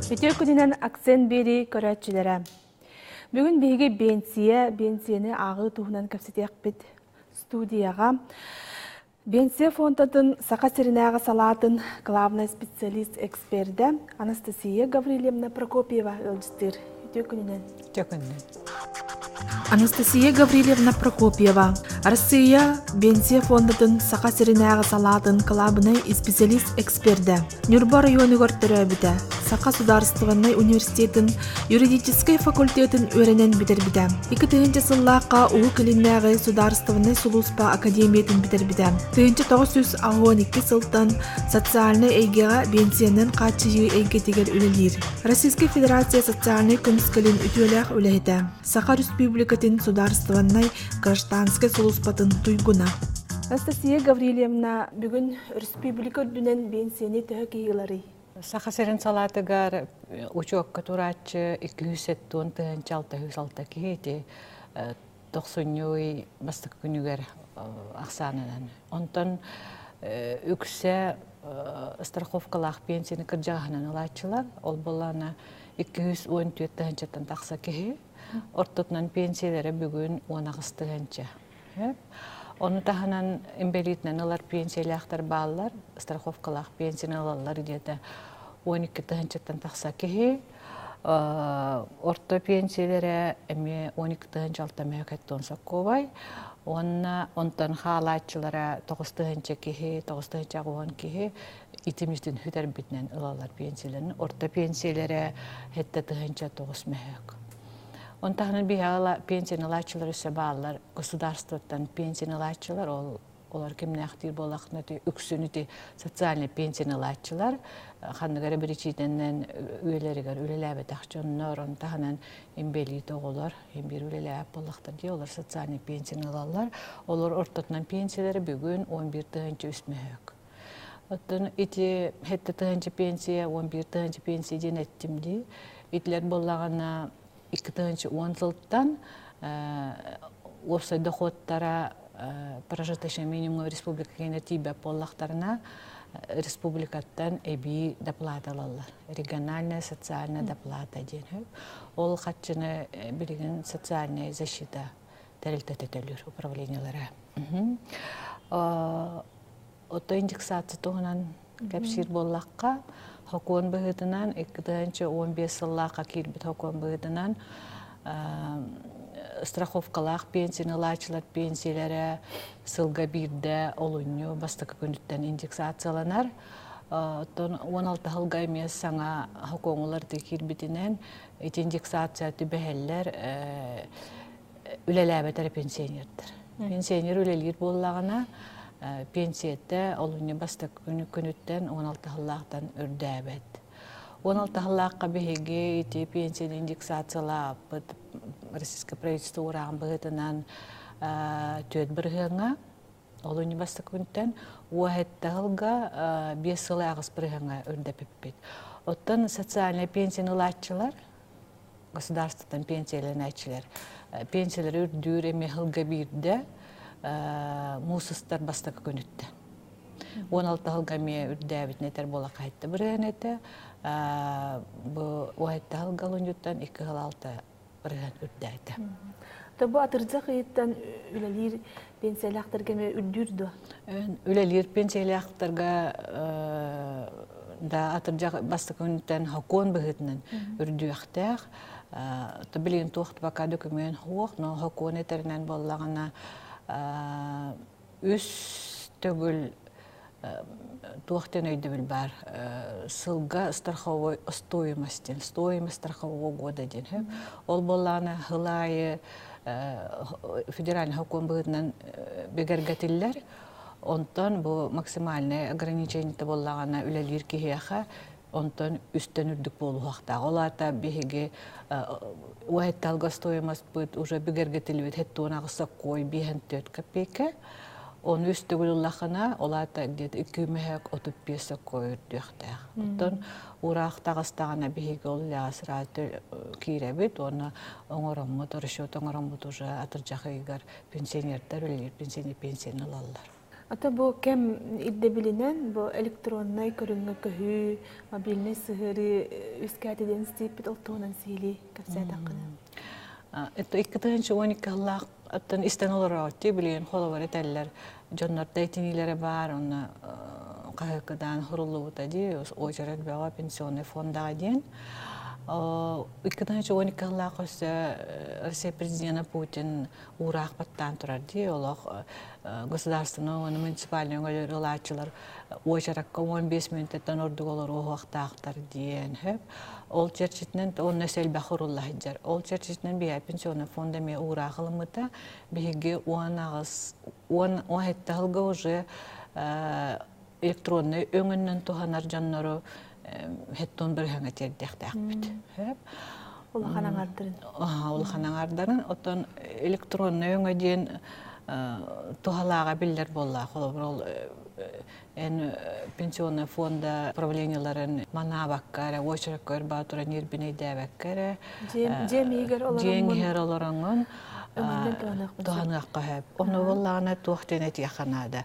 Бүтө күнінен акцент бери көрәтчілері. Бүгін бейге бенсияны ағы туғынан көпсетек бит студияға. Бенсия фондатын сақа серінәға салатын главный специалист эксперді Анастасия Гаврилевна Прокопьева өлістер. Бүтө күнінен. Анастасия Гаврилевна Прокопьева. Россия Бенсия фондатын сақа серінәға салатын главный специалист эксперді. Нюрба районы көрттірі біті. Сақа Сударственный университетін юридический факультетін өренен бітер-біті. 2000 сыллаққа ұғы кіліннәғі Сударственный Сулуспа академиятын бітер-біті. 1912 сылтан социальный әйгеға бенсиянын қатшыйы әйгетегер үлелер. Российская Федерация социальный күміскілін үтуеләқ үләйді. Сақа Республикатын Сударственный гражданский Сулуспатын туйгуна. Анастасия Гаврилевна, бүгін республика үрдінен бенсияны төхі кейгілері. Сақа серін салатыгар учокка турачы 200-6 кейті 90-й бастық күнігер ақсанынан. Онтан үксе страховкалақ пенсияны кіржағынан алатчылар. Ол болана 214-тен тақса кейі. Ортотынан пенсиялары бүгін 10-ағыстығанча. Оны таханан имбелитнен алар пенсиялақтар баллар, страховкалақ пенсияны алалар деді 12-тен тақса кейі. Орто пенсиялары 12-тен мәкеттен соққовай. Онтан халатчылары 9-тен кейі, 9-тен ағуан кейі итімізден хүтер бітінен алалар пенсияларын. Орто пенсиялары 7-тен 9 мәк. Онтағынан бейала пенсияналайчылар өсе бағалар, государствоттан пенсияналайчылар, олар кеміне ақтир болақын өте үксініті социальный пенсияналайчылар, қандығары бірічейденнен өйлерігер өлеләбі тақчоннар, онтағынан ембелі тоғылар, ембер өлеләбі болақтар де, олар социальный пенсияналалар, олар ортатынан пенсиялары бүгін 11-тігінші үсмәйік. Оттан ити 7-тігінші пенсия, 11-тігінші пенсия ден әттімді, итлер болағына 2010 жылдан опсай доходтара прожиточный минимум республика кенде тибе боллақтарына республикаттан эби доплата алалар. Региональная социальная доплата ден. Ол қатчыны білген социальная защита тәрілтететелер управлениялары. Ото индексация туғынан кәпсир боллаққа Хокон бұғыдынан 2015 сыллаққа келбіт хокон бұғыдынан страховкалақ пенсиялар пенсиялары сылға бірді олуыны бастықы күндіттен индексацияланар. 16 жылға емес саңа хоконларды келбітінен индексация түбәлілер үлеләбетері пенсионердер. Пенсионер үлелер болағына пенсиятта олуны бастық күніттен 16 жыллақтан үрдәбет. 16 жыллаққа бігеге ете пенсияны индексациялап, Российское правительство урағын бұғытынан төт бірғыңа, олуны бастық күніттен 10 жылға 5 жылы ағыз бірғыңа үрдәпеппет. Оттан социальный пенсияны латчылар, государствотан пенсияларын әтчілер, пенсиялар үрдүр әме жылға бірді, мусыстар бастық күнітті. 16 жылға ме үрдәбіт нетер бола қайтты бірген әті. Бұл 10 жылға лүндеттен 2 жыл 6 бірген үрдәйді. Бұл атырдық еттен үлелер пенсиялақтарға ме үрдүрді? Үлелер пенсиялақтарға да атырдық бастық күнеттен хокон бұғытынан үрді ақтақ. Білген тоқты бақа дөкімен хоқ, но хокон етерінен болағына үс төгіл туақтен өйді біл бар. Сылға страховой стоимость страхового года ден. Ол болағына ғылайы федеральный хокон бұғытынан бегергетілер. Онтан бұл максимальный ограничение болағына үлелер кейеға онтан үстен үрдік болу вақта. Оларда беге уайтталға стоимость бұд уже бігергетілі бет хеттуын ағыса қой 5 копейка. Onu üstügülüllahına olata где-то 235 koyurduqtaq. Ondan uraq tağıstağına bihigi ol lağısıratı kirebit, onu oңороммут, расчет оңороммут уже атыржақыгар пенсионердар өлелер пенсион алалар. Ата бу кем идде билинен бу электронный көрүнгө көһү, мобильный сыгыры үскәтеден стипит олтонан сили капсатакына. Это 2-12 аллах аттан истен олоротти билген холовар этеллер. Жоннор дейтинилери бар, оны кайыкыдан хурулута ди, очерет бага пенсионный фонда ден. 2-12 аллах Россия президента Путин урах паттан турар ди, олох государственный, муниципальный релачылар очеракка 15 минуттан ордуголор оғақтақтар диен хөп. Ол черчитнен он нәсел бахурулла хиджар. Ол черчитнен бия пенсионный фонда ме урахылымыта биге он хетталга уже электронный өңүннөн туханар жаннору хеттон бір хаңа тердектак бит. Хөп. Улханаңардарын отон электронный өңө ден тухалага биллер болла. Холоброл пенсионный фонда правленияларын манабаккара, очераккар батура нирбиней дәбәккара. Жеңгер олараңын туғанаққа хөп. Оны боллағына туақтен әтияқанада.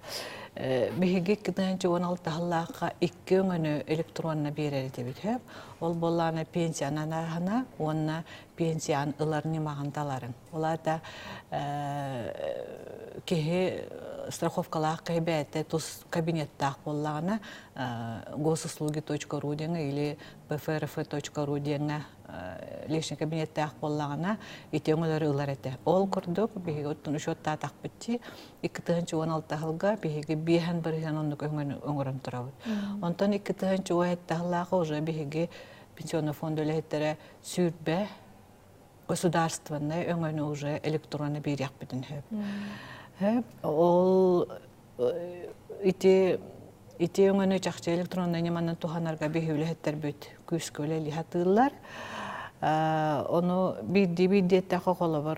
Бігігі 16 халлаққа 2 өңіні электронна берері дебет хөп. Ол боллағына пенсиян анағына, онына пенсиян ыларыны мағанталарын. Оларда кеге страховкалақ кайбәті тұс кабинеттақ боллағына госуслуги.ру деңі или pfrf.ru деңі лишний кабинеттақ боллағына итеңілері ылар әті. Ол күрдік бейгі өттін үшотта тақ бітті 2-16 ғылға бейгі бейхен бірген ондық өңірін тұрауы. Онтан 2-16 ғылағы уже бейгі пенсионный фонд өлеттері сүрбе государственный өңірін уже электронны берек бітін хөп. Ол ити өңіні жақшы электронны неманын туханарға бейхеулі әттер бүт күскөлі лихатылар. Onu bir taqqa qola var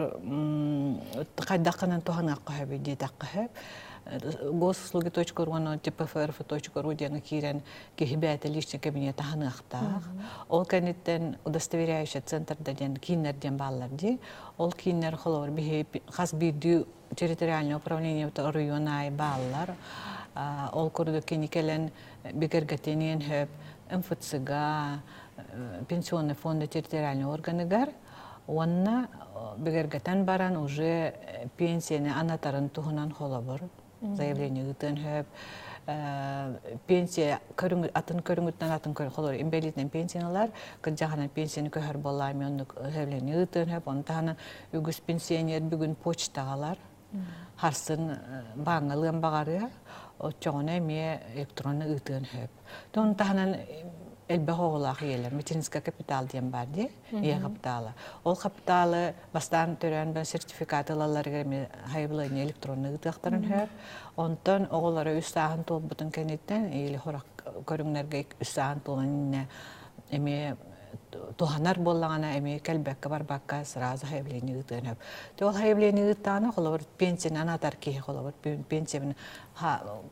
qaydaqanan tuhanaqqa habi taqqa hab goslugi.ru onu pfrf.ru деген кирен кихибата личный кабинет ханaqta. Ол канеттен удостоверяющий центрда ден кинерден баллар ди. Ол кинер холор би хас биди территориальное управление района баллар. Ол көрдө кеникелен бигергатенен хаб МФЦга пенсионный фонд территориальный органыгар, онна бегергатан баран уже пенсияны анатарын тухунан холобор, заявление гытын хөп, пенсия атын көрүнгүттен холор имбелитен пенсиялар, кыржагана пенсияны көһөр боллами онны заявление гытын хөп, онтаны үгүс пенсионер бүгүн почтагалар, харсын баңылын багары, отчоңона эме электронны гытын хөп. Тон таханан Элбахоғылақ елер, метинская капитал дем бар де, е капиталы. Ол капиталы бастан төрен бен сертификаты лаларға хайбылайны электронны ғытықтарын хөп. Онтан оғылары үстағын толып бұтын кәнеттен, елі хорақ көріңлерге үстағын толын әме туханар боллағана әме кәлбәкка барбаққа сразу хайбылайны ғытығын хөп. Ол хайбылайны ғытағына қолабыр пенсияны анатар кейі қолабыр пенсияны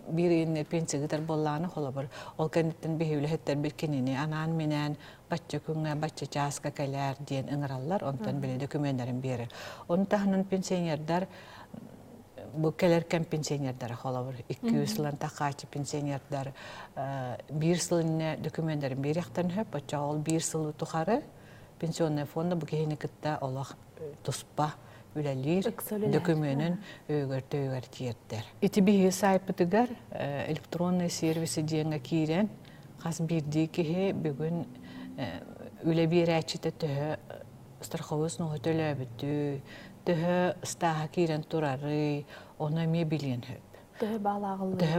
bir pensiya gider bollağına kolabır. Ol kendinden behivli hetter bir kenini anan minen batça künge batça çaska keler diyen ıngırallar ondan bile dokümenlerin biri. Onun tahının pensiyonerler bu kelerken pensiyonerler kolabır. 200 yılın taqaçı pensiyonerler bir yılın dokümenlerin biri yaktan hep batça ol bir yılı tukarı pensiyonel fonda bu kehini kıtta olaq tuspa ülelir, dokümenin öğür tiyetler. İti bihi saypıtıgar elektronlu servisi diyenge kiren, qas birdi ki bugün üle bir açıda tühü страховыз nuhu tölöbütü, tühü staha kiren turarı, ona mi bilyen höp. Tühü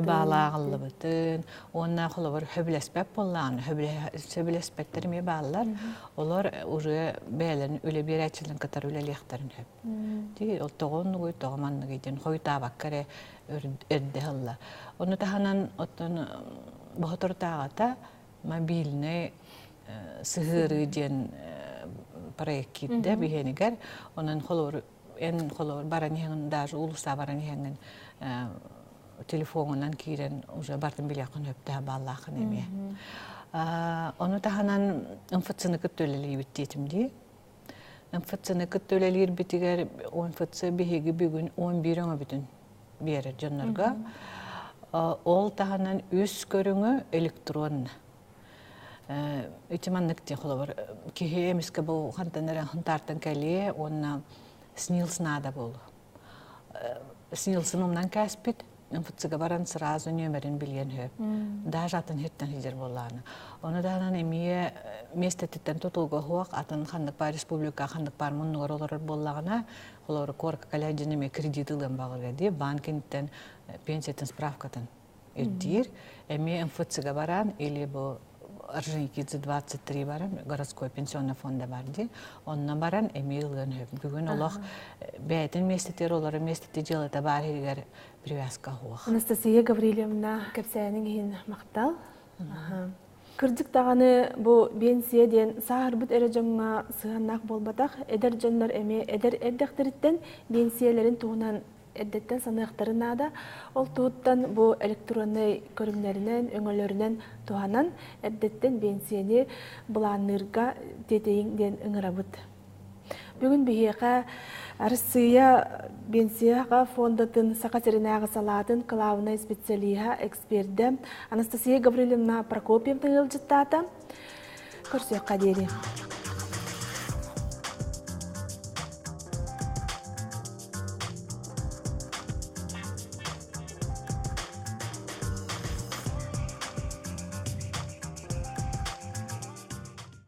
bağlağıllı bütün, onlar xolabır höblesbep bollağını, höblesbekleri mi bağlar, onlar ucu beylerin öyle bir açılın kadar öyle liyaktarın höp. O toğunlu koy, toğumanlı gidin, koy tabakkare örde hılla. Onu tahanan otun boğutur tağata, mobilne sıhırı diyen proyekide biheniger, onun xolabır, en xolabır baran yengin, даже ulusa baran yengin, телефонунан кирен уже бартын билякын өптә баллахын эме. Оны таханан МФЦны көттөлели биттетимди. МФЦны көттөлелер битигер МФЦ биһиги бүгүн 11 бүтүн бере жоннорга. Ол таханан үс көрүңү электрон. Итиманнык те холор. Кихе эмиске бу хантанара хантартан кале, онна снилснада бол. Снилсынымнан каспит, МФЦга баран сразу нөмерин билген хөп. Даже атын хеттен хизер болланы. Оны даган эмие местеттен тотулга хуак атын хандык бар республика хандык бар муннугар олар боллагына, олар корка калядинеме кредитылын багырга ди банкинтен пенсиятын справкатын эддир. Эми МФЦга баран или бу Орджоникидзе 23 баран, городской пенсионный фонда барди. Онна баран эмилген хөп. Бүгүн олох бәйтин местеттер олары местетте жылыта бар хигер привязка хуак. Анастасия Гаврилевна кепсәнең һин мактал. Кырдык таганы бу пенсия ден сахар бут эрежеңгә сыганнак болбатак, эдер жоннор эме эдер эддәхтериттен пенсияләрен тугунан эддеттен саныктарына да ол туттан бу электронный көрүмнәреннән өңөлөрүнән туганан эддеттен пенсияны буланырга тетең ден ыңырабыт. Бүгүн бихека Россия пенсияга фондатын сакатеринага салатын главный специалиха эксперде Анастасия Гаврилевна Прокопьевна ылжыттата. Көрсөк кадери.